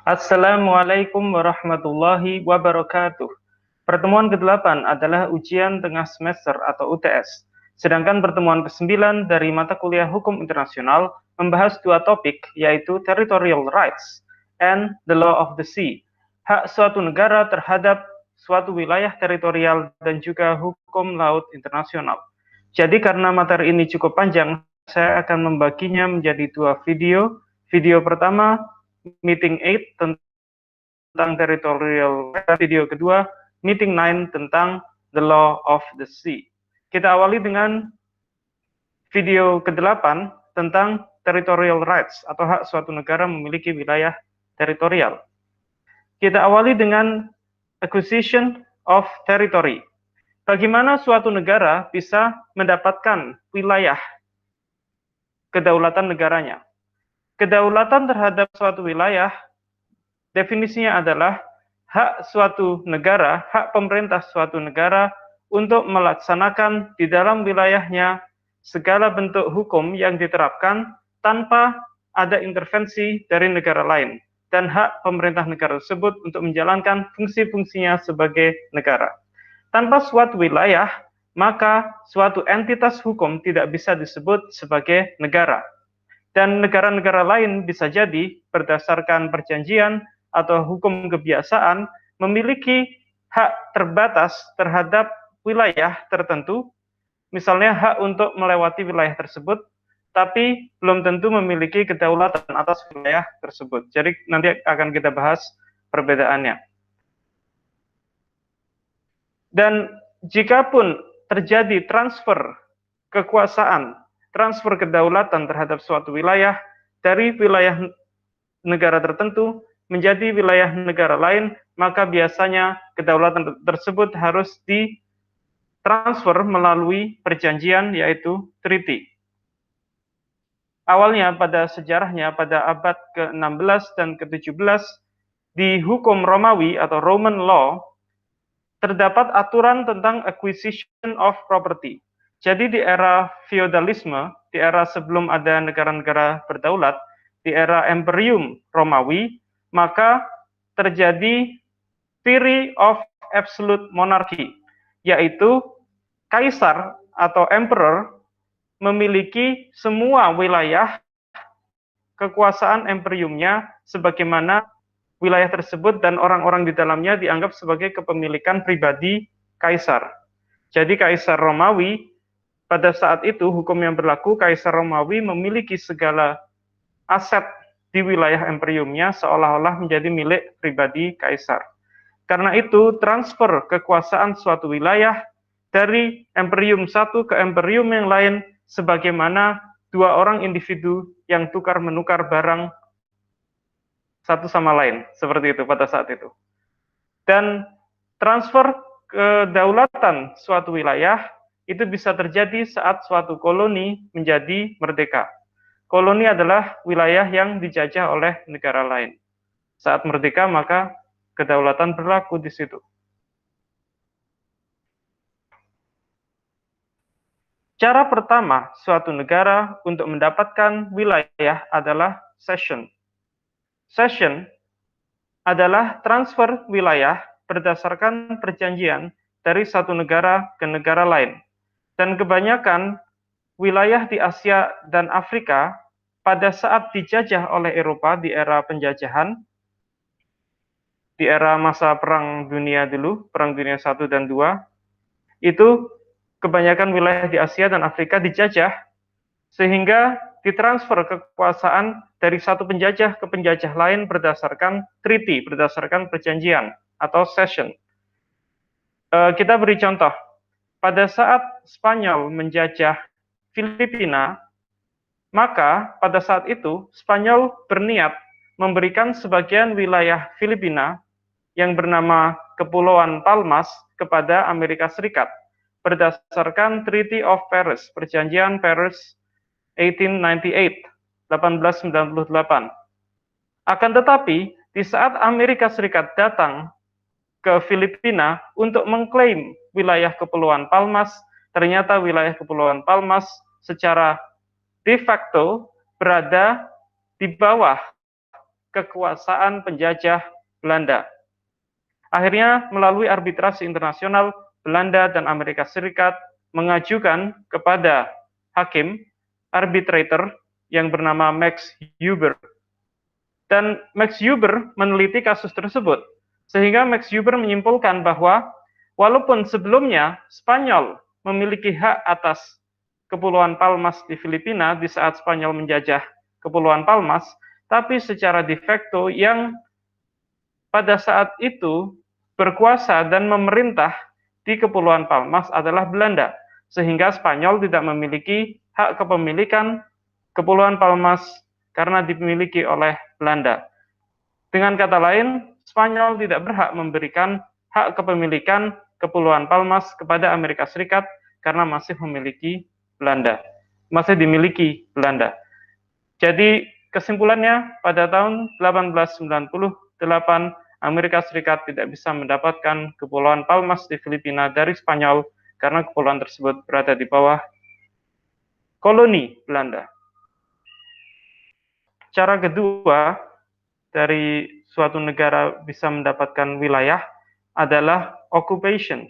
Assalamualaikum warahmatullahi wabarakatuh. Pertemuan ke-8 adalah ujian tengah semester atau UTS. Sedangkan pertemuan ke-9 dari mata kuliah Hukum Internasional membahas dua topik, yaitu Territorial Rights and the Law of the Sea, hak suatu negara terhadap suatu wilayah teritorial dan juga hukum laut internasional. Jadi karena materi ini cukup panjang, saya akan membaginya menjadi dua video. Video pertama, Meeting 8 tentang territorial, video kedua Meeting 9 tentang the law of the sea. Kita awali dengan video ke-8 tentang territorial rights atau hak suatu negara memiliki wilayah teritorial. Kita awali dengan acquisition of territory. Bagaimana suatu negara bisa mendapatkan wilayah kedaulatan negaranya? Kedaulatan terhadap suatu wilayah definisinya adalah hak suatu negara, hak pemerintah suatu negara untuk melaksanakan di dalam wilayahnya segala bentuk hukum yang diterapkan tanpa ada intervensi dari negara lain, dan hak pemerintah negara tersebut untuk menjalankan fungsi-fungsinya sebagai negara. Tanpa suatu wilayah, maka suatu entitas hukum tidak bisa disebut sebagai negara. Dan negara-negara lain bisa jadi berdasarkan perjanjian atau hukum kebiasaan memiliki hak terbatas terhadap wilayah tertentu, misalnya hak untuk melewati wilayah tersebut, tapi belum tentu memiliki kedaulatan atas wilayah tersebut. Jadi nanti akan kita bahas perbedaannya. Dan jikapun terjadi transfer kekuasaan, transfer kedaulatan terhadap suatu wilayah dari wilayah negara tertentu menjadi wilayah negara lain, maka biasanya kedaulatan tersebut harus ditransfer melalui perjanjian, yaitu treaty. Awalnya pada sejarahnya pada abad ke-16 dan ke-17 di hukum Romawi atau Roman law terdapat aturan tentang acquisition of property. Jadi di era feodalisme, di era sebelum ada negara-negara berdaulat, di era Imperium Romawi, maka terjadi theory of absolute monarchy, yaitu kaisar atau emperor memiliki semua wilayah kekuasaan imperiumnya sebagaimana wilayah tersebut dan orang-orang di dalamnya dianggap sebagai kepemilikan pribadi kaisar. Jadi kaisar Romawi pada saat itu hukum yang berlaku, kaisar Romawi memiliki segala aset di wilayah imperiumnya seolah-olah menjadi milik pribadi kaisar. Karena itu transfer kekuasaan suatu wilayah dari imperium satu ke imperium yang lain sebagaimana dua orang individu yang tukar menukar barang satu sama lain, seperti itu pada saat itu. Dan transfer kedaulatan suatu wilayah itu bisa terjadi saat suatu koloni menjadi merdeka. Koloni adalah wilayah yang dijajah oleh negara lain. Saat merdeka, maka kedaulatan berlaku di situ. Cara pertama suatu negara untuk mendapatkan wilayah adalah cession. Cession adalah transfer wilayah berdasarkan perjanjian dari satu negara ke negara lain. Dan kebanyakan wilayah di Asia dan Afrika pada saat dijajah oleh Eropa di era penjajahan, di era masa Perang Dunia dulu, Perang Dunia 1 dan 2, itu kebanyakan wilayah di Asia dan Afrika dijajah, sehingga ditransfer kekuasaan dari satu penjajah ke penjajah lain berdasarkan treaty, berdasarkan perjanjian atau cession. Kita beri contoh, pada saat Spanyol menjajah Filipina, maka pada saat itu Spanyol berniat memberikan sebagian wilayah Filipina yang bernama Kepulauan Palmas kepada Amerika Serikat berdasarkan Treaty of Paris, Perjanjian Paris 1898, 1898. Akan tetapi, di saat Amerika Serikat datang ke Filipina untuk mengklaim wilayah Kepulauan Palmas, ternyata wilayah Kepulauan Palmas secara de facto berada di bawah kekuasaan penjajah Belanda. Akhirnya melalui arbitrasi internasional, Belanda dan Amerika Serikat mengajukan kepada hakim arbitrator yang bernama Max Huber. Dan Max Huber meneliti kasus tersebut, sehingga Max Huber menyimpulkan bahwa walaupun sebelumnya Spanyol memiliki hak atas Kepulauan Palmas di Filipina di saat Spanyol menjajah Kepulauan Palmas, tapi secara de facto yang pada saat itu berkuasa dan memerintah di Kepulauan Palmas adalah Belanda, sehingga Spanyol tidak memiliki hak kepemilikan Kepulauan Palmas karena dimiliki oleh Belanda. Dengan kata lain, Spanyol tidak berhak memberikan hak kepemilikan Kepulauan Palmas kepada Amerika Serikat karena masih memiliki Belanda, masih dimiliki Belanda. Jadi kesimpulannya pada tahun 1898 Amerika Serikat tidak bisa mendapatkan Kepulauan Palmas di Filipina dari Spanyol karena kepulauan tersebut berada di bawah koloni Belanda. Cara kedua dari suatu negara bisa mendapatkan wilayah adalah occupation.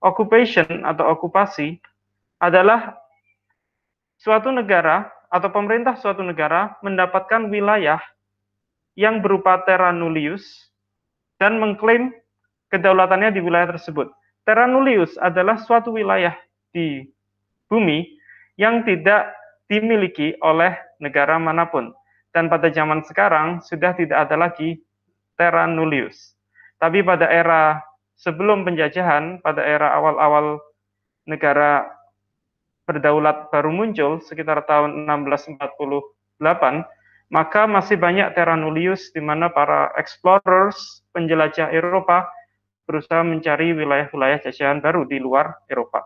Occupation atau okupasi adalah suatu negara atau pemerintah suatu negara mendapatkan wilayah yang berupa terra nullius dan mengklaim kedaulatannya di wilayah tersebut. Terra nullius adalah suatu wilayah di bumi yang tidak dimiliki oleh negara manapun. Dan pada zaman sekarang sudah tidak ada lagi terra nullius. Tapi pada era sebelum penjajahan, pada era awal-awal negara berdaulat baru muncul sekitar tahun 1648, maka masih banyak terra nullius di mana para explorers, penjelajah Eropa berusaha mencari wilayah-wilayah jajahan baru di luar Eropa.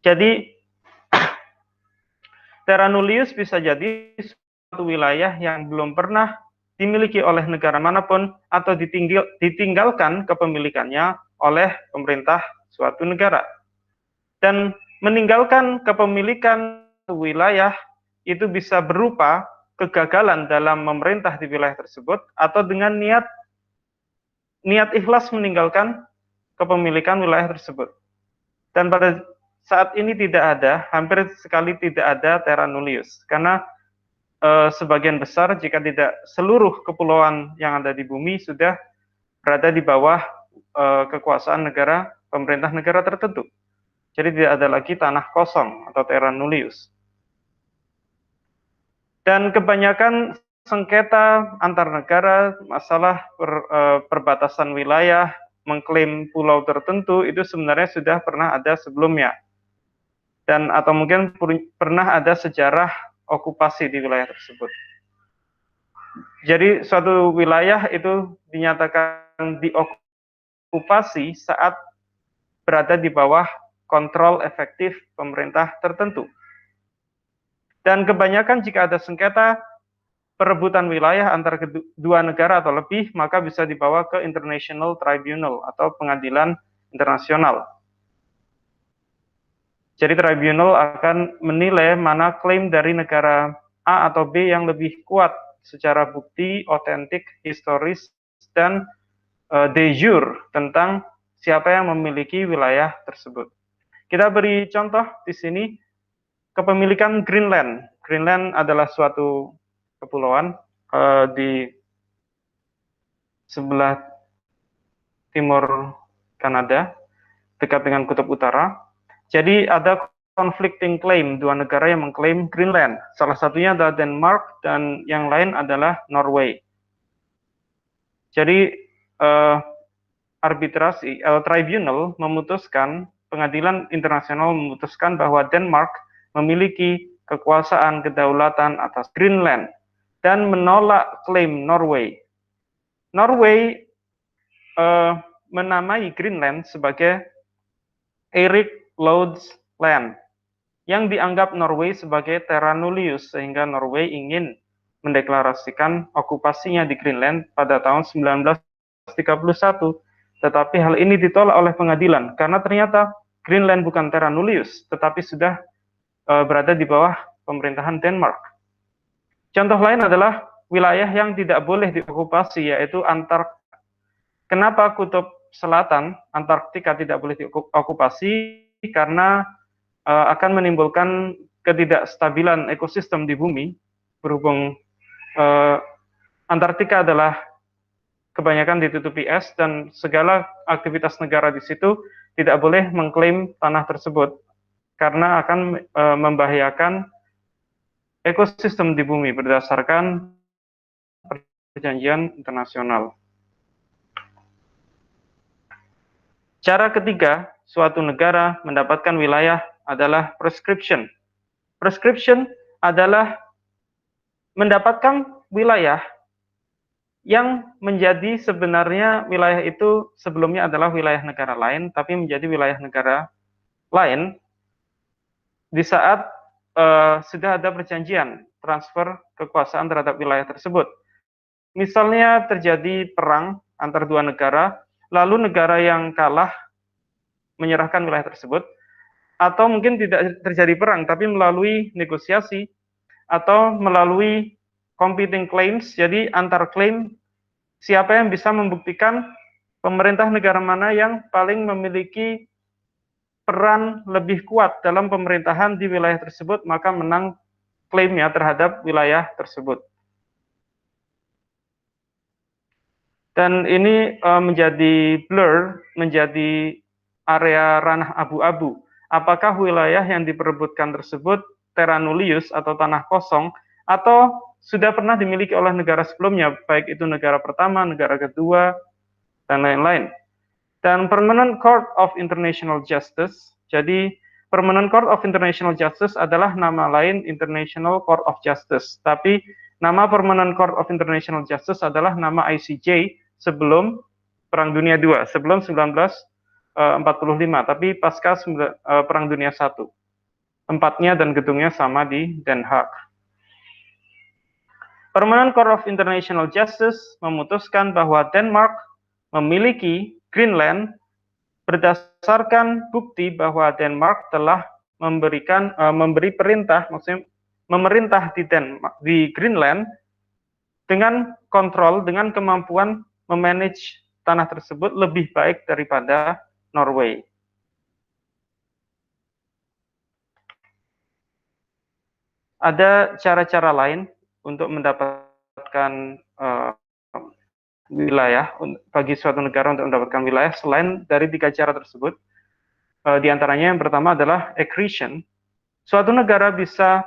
Jadi terra nullius bisa jadi suatu wilayah yang belum pernah dimiliki oleh negara manapun atau ditinggalkan kepemilikannya oleh pemerintah suatu negara. Dan meninggalkan kepemilikan wilayah itu bisa berupa kegagalan dalam memerintah di wilayah tersebut atau dengan niat ikhlas meninggalkan kepemilikan wilayah tersebut. Dan pada saat ini tidak ada, hampir sekali tidak ada terra nullius, karena sebagian besar, jika tidak seluruh kepulauan yang ada di bumi sudah berada di bawah kekuasaan negara, pemerintah negara tertentu. Jadi tidak ada lagi tanah kosong atau terra nullius. Dan kebanyakan sengketa antar negara, masalah perbatasan wilayah, mengklaim pulau tertentu itu sebenarnya sudah pernah ada sebelumnya. Dan atau mungkin pernah ada sejarah okupasi di wilayah tersebut. Jadi suatu wilayah itu dinyatakan diokupasi saat berada di bawah kontrol efektif pemerintah tertentu. Dan kebanyakan jika ada sengketa perebutan wilayah antara kedua negara atau lebih, maka bisa dibawa ke International Tribunal atau pengadilan internasional. Jadi tribunal akan menilai mana klaim dari negara A atau B yang lebih kuat secara bukti, otentik, historis, dan de jure tentang siapa yang memiliki wilayah tersebut. Kita beri contoh di sini, kepemilikan Greenland. Greenland adalah suatu kepulauan di sebelah timur Kanada, dekat dengan kutub utara. Jadi ada conflicting claim, dua negara yang mengklaim Greenland. Salah satunya adalah Denmark dan yang lain adalah Norway. Jadi arbitrasi tribunal memutuskan, pengadilan internasional memutuskan bahwa Denmark memiliki kekuasaan kedaulatan atas Greenland dan menolak klaim Norway. Norway menamai Greenland sebagai Erik Lod's Land, yang dianggap Norway sebagai terra nullius, sehingga Norway ingin mendeklarasikan okupasinya di Greenland pada tahun 1931. Tetapi hal ini ditolak oleh pengadilan, karena ternyata Greenland bukan terra nullius, tetapi sudah berada di bawah pemerintahan Denmark. Contoh lain adalah wilayah yang tidak boleh diokupasi, yaitu Antarktika. Kenapa kutub selatan, Antarktika tidak boleh diokupasi? Karena akan menimbulkan ketidakstabilan ekosistem di bumi, berhubung Antarktika adalah kebanyakan ditutupi es dan segala aktivitas negara di situ tidak boleh mengklaim tanah tersebut karena akan membahayakan ekosistem di bumi berdasarkan perjanjian internasional. Cara ketiga, suatu negara mendapatkan wilayah adalah prescription. Prescription adalah mendapatkan wilayah yang menjadi sebenarnya wilayah itu sebelumnya adalah wilayah negara lain, tapi menjadi wilayah negara lain di saat sudah ada perjanjian transfer kekuasaan terhadap wilayah tersebut. Misalnya terjadi perang antar dua negara, lalu negara yang kalah menyerahkan wilayah tersebut, atau mungkin tidak terjadi perang, tapi melalui negosiasi, atau melalui competing claims, jadi antar klaim siapa yang bisa membuktikan pemerintah negara mana yang paling memiliki peran lebih kuat dalam pemerintahan di wilayah tersebut, maka menang klaimnya terhadap wilayah tersebut. Dan ini menjadi blur, menjadi area ranah abu-abu. Apakah wilayah yang diperebutkan tersebut terra nullius atau tanah kosong, atau sudah pernah dimiliki oleh negara sebelumnya, baik itu negara pertama, negara kedua, dan lain-lain. Dan Permanent Court of International Justice, jadi Permanent Court of International Justice adalah nama lain International Court of Justice, tapi nama Permanent Court of International Justice adalah nama ICJ sebelum Perang Dunia II, sebelum 1945, tapi pasca Perang Dunia I. Tempatnya dan gedungnya sama di Den Haag. Permanent Court of International Justice memutuskan bahwa Denmark memiliki Greenland berdasarkan bukti bahwa Denmark telah memberi perintah, maksudnya memerintah di Greenland dengan kontrol, dengan kemampuan memanage tanah tersebut lebih baik daripada Norway. Ada cara-cara lain untuk mendapatkan wilayah bagi suatu negara untuk mendapatkan wilayah selain dari tiga cara tersebut. Di antaranya yang pertama adalah accretion. Suatu negara bisa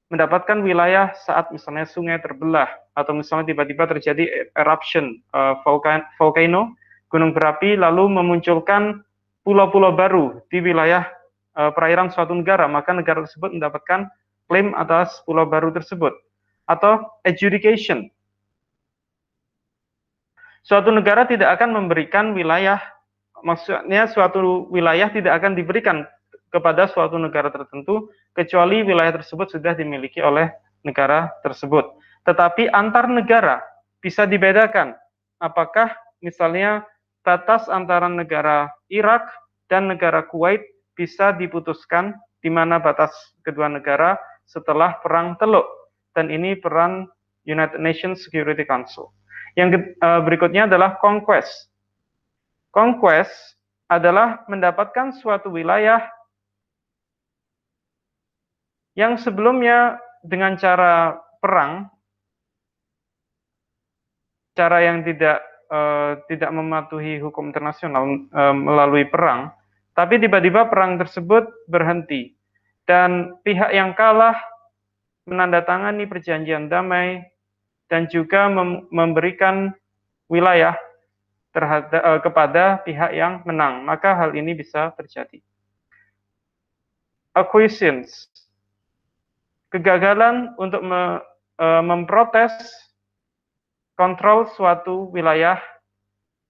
mendapatkan wilayah saat misalnya sungai terbelah atau misalnya tiba-tiba terjadi eruption volcano, gunung berapi, lalu memunculkan pulau-pulau baru di wilayah perairan suatu negara, maka negara tersebut mendapatkan klaim atas pulau baru tersebut. Atau adjudication. Suatu negara tidak akan memberikan wilayah, maksudnya suatu wilayah tidak akan diberikan kepada suatu negara tertentu kecuali wilayah tersebut sudah dimiliki oleh negara tersebut. Tetapi antar negara bisa dibedakan. Apakah misalnya batas antara negara Irak dan negara Kuwait bisa diputuskan di mana batas kedua negara setelah Perang Teluk. Dan ini peran United Nations Security Council. Yang berikutnya adalah conquest. Conquest adalah mendapatkan suatu wilayah yang sebelumnya dengan cara perang, cara yang tidak mematuhi hukum internasional melalui perang, tapi tiba-tiba perang tersebut berhenti dan pihak yang kalah menandatangani perjanjian damai dan juga memberikan wilayah kepada pihak yang menang, maka hal ini bisa terjadi. Acquiescence, kegagalan untuk memprotes kontrol suatu wilayah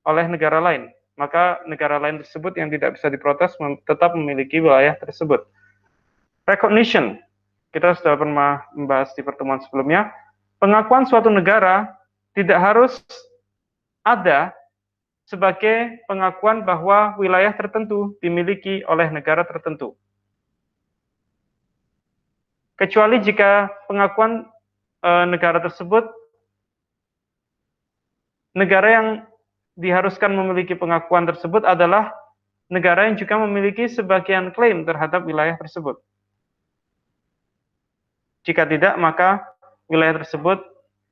oleh negara lain, maka negara lain tersebut yang tidak bisa diprotes tetap memiliki wilayah tersebut. Recognition, kita sudah pernah membahas di pertemuan sebelumnya, pengakuan suatu negara tidak harus ada sebagai pengakuan bahwa wilayah tertentu dimiliki oleh negara tertentu. Kecuali jika pengakuan negara tersebut, negara yang diharuskan memiliki pengakuan tersebut adalah negara yang juga memiliki sebagian klaim terhadap wilayah tersebut. Jika tidak, maka wilayah tersebut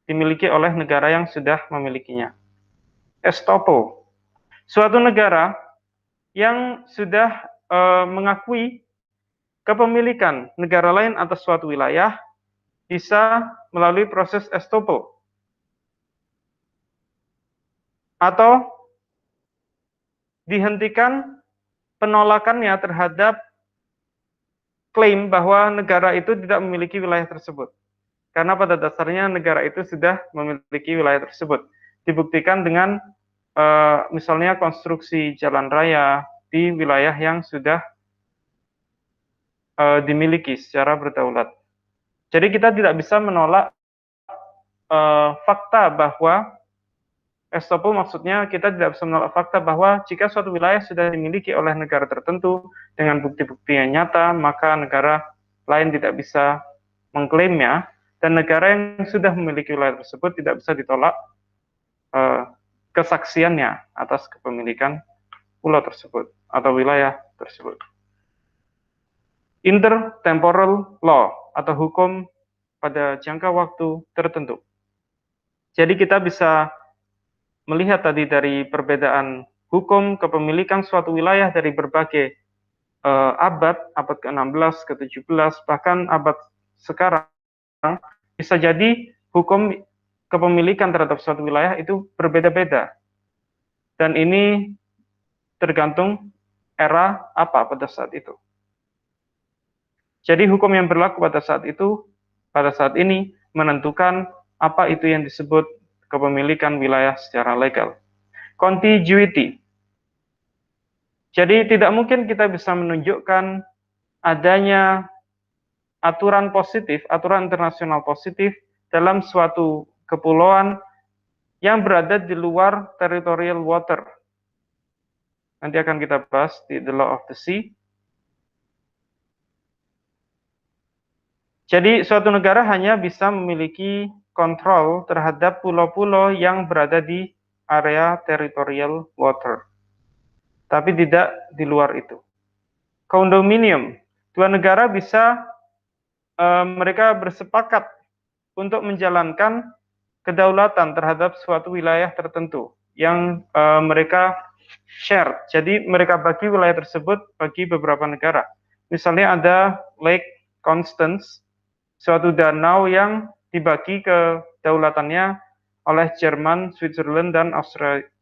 dimiliki oleh negara yang sudah memilikinya. Estopo, suatu negara yang sudah mengakui kepemilikan negara lain atas suatu wilayah bisa melalui proses estopo atau dihentikan penolakannya terhadap klaim bahwa negara itu tidak memiliki wilayah tersebut. Karena pada dasarnya negara itu sudah memiliki wilayah tersebut. Dibuktikan dengan misalnya konstruksi jalan raya di wilayah yang sudah dimiliki secara berdaulat. Jadi kita tidak bisa menolak fakta bahwa estopo, maksudnya kita tidak bisa menolak fakta bahwa jika suatu wilayah sudah dimiliki oleh negara tertentu dengan bukti-bukti yang nyata, maka negara lain tidak bisa mengklaimnya, dan negara yang sudah memiliki wilayah tersebut tidak bisa ditolak kesaksiannya atas kepemilikan pulau tersebut atau wilayah tersebut. Intertemporal law atau hukum pada jangka waktu tertentu. Jadi kita bisa melihat tadi dari perbedaan hukum kepemilikan suatu wilayah dari berbagai abad ke-16, ke-17, bahkan abad sekarang, bisa jadi hukum kepemilikan terhadap suatu wilayah itu berbeda-beda. Dan ini tergantung era apa pada saat itu. Jadi hukum yang berlaku pada saat itu, pada saat ini, menentukan apa itu yang disebut kepemilikan wilayah secara legal. Contiguity. Jadi tidak mungkin kita bisa menunjukkan adanya aturan positif, aturan internasional positif dalam suatu kepulauan yang berada di luar territorial water. Nanti akan kita bahas di The Law of the Sea. Jadi suatu negara hanya bisa memiliki kontrol terhadap pulau-pulau yang berada di area territorial water, tapi tidak di luar itu. Condominium, dua negara bisa mereka bersepakat untuk menjalankan kedaulatan terhadap suatu wilayah tertentu yang mereka share. Jadi mereka bagi wilayah tersebut bagi beberapa negara. Misalnya ada Lake Constance, suatu danau yang dibagi kedaulatannya oleh Jerman, Switzerland, dan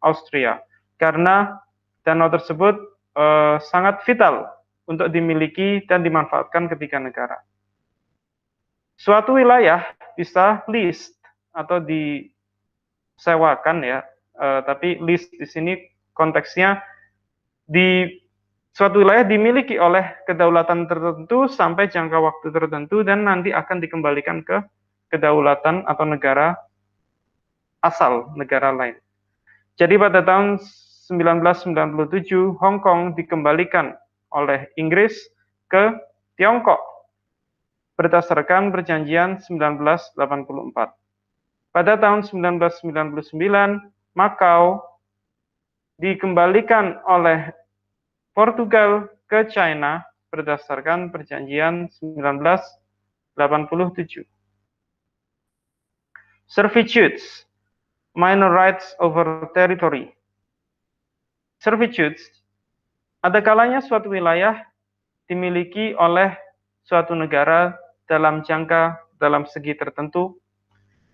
Austria. Karena danau tersebut sangat vital untuk dimiliki dan dimanfaatkan ketiga negara. Suatu wilayah bisa leased atau disewakan ya, tapi lease di sini konteksnya di suatu wilayah dimiliki oleh kedaulatan tertentu sampai jangka waktu tertentu dan nanti akan dikembalikan ke kedaulatan atau negara asal negara lain. Jadi pada tahun 1997 Hong Kong dikembalikan oleh Inggris ke Tiongkok berdasarkan perjanjian 1984. Pada tahun 1999 Macau dikembalikan oleh Portugal ke China berdasarkan perjanjian 1987. Servitudes, minor rights over territory. Servitudes, ada kalanya suatu wilayah dimiliki oleh suatu negara dalam segi tertentu,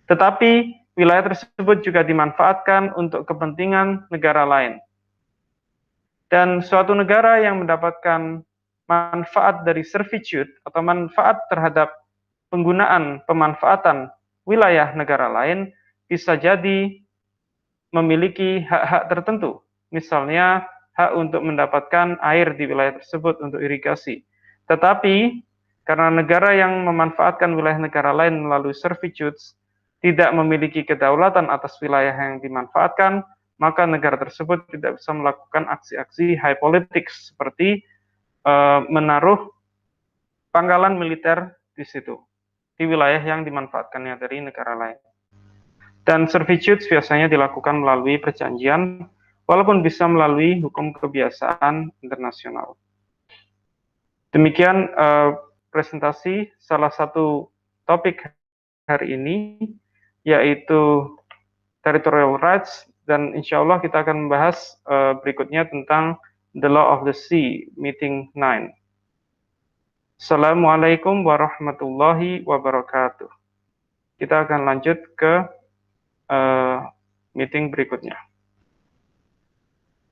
tetapi wilayah tersebut juga dimanfaatkan untuk kepentingan negara lain. Dan suatu negara yang mendapatkan manfaat dari servitude atau manfaat terhadap penggunaan pemanfaatan wilayah negara lain bisa jadi memiliki hak-hak tertentu. Misalnya hak untuk mendapatkan air di wilayah tersebut untuk irigasi. Tetapi karena negara yang memanfaatkan wilayah negara lain melalui servitudes tidak memiliki kedaulatan atas wilayah yang dimanfaatkan, maka negara tersebut tidak bisa melakukan aksi-aksi high politics seperti menaruh pangkalan militer di situ. di wilayah yang dimanfaatkannya dari negara lain. Dan servitude biasanya dilakukan melalui perjanjian, walaupun bisa melalui hukum kebiasaan internasional. Demikian presentasi salah satu topik hari ini, yaitu territorial rights, dan insya Allah kita akan membahas berikutnya tentang the law of the sea, meeting 9. Assalamualaikum warahmatullahi wabarakatuh. Kita akan lanjut ke meeting berikutnya.